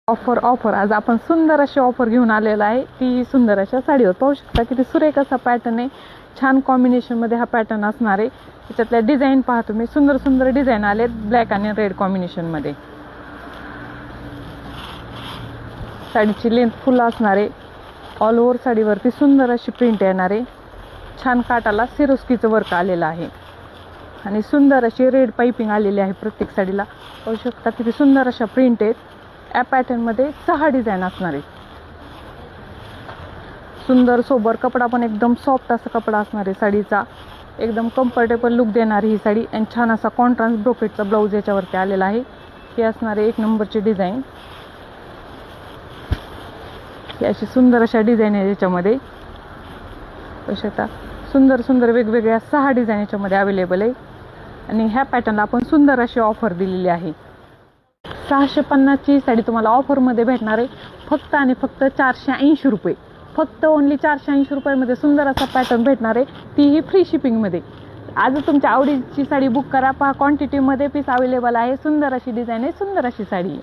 Offer आज आपण सुंदर अशी ऑफर घेऊन आलेला आहे. ती सुंदर अशा साडीवर पाहू शकता किती सुरेख असा पॅटर्न आहे. छान कॉम्बिनेशनमध्ये हा पॅटर्न असणार आहे. त्याच्यातल्या डिझाईन पहा तुम्ही, सुंदर सुंदर डिझाईन आलेत ब्लॅक आणि रेड कॉम्बिनेशनमध्ये. साडीची लेंथ फुल असणार आहे. ऑल ओव्हर साडीवरती सुंदर अशी प्रिंट येणार आहे. छान काटाला सिरोस्कीचं वर्क आलेलं आहे आणि सुंदर अशी रेड पाइपिंग आलेली आहे प्रत्येक साडीला. पाहू शकता किती सुंदर अशा प्रिंट आहेत. या पॅटर्नमध्ये 6 डिझाईन असणार आहेत. सुंदर सोबर कपडा पण एकदम सॉफ्ट असा कपडा असणार आहे साडीचा. एकदम कम्फर्टेबल लुक देणारी ही साडी आणि छान असा कॉन्ट्रास्ट ब्रोकेटचा ब्लाऊज याच्यावरती आलेला आहे. ही असणार आहे 1 नंबरची डिझाईन. ही अशी सुंदर अशा डिझाईन आहे याच्यामध्ये. पाहू शकता सुंदर सुंदर वेगवेगळ्या 6 डिझाईन याच्यामध्ये अवेलेबल आहे आणि ह्या पॅटर्नला आपण सुंदर अशी ऑफर दिलेली आहे. 650ची साडी तुम्हाला ऑफरमध्ये भेटणार आहे फक्त आणि फक्त 480 रुपये. फक्त ओनली 480 रुपयामध्ये सुंदर असा पॅटर्न भेटणार आहे, तीही फ्री शिपिंगमध्ये. आज तुमच्या आवडीची साडी बुक करा. पहा क्वांटिटीमध्ये पीस अवेलेबल आहे. सुंदर अशी डिझाईन आहे, सुंदर अशी साडी.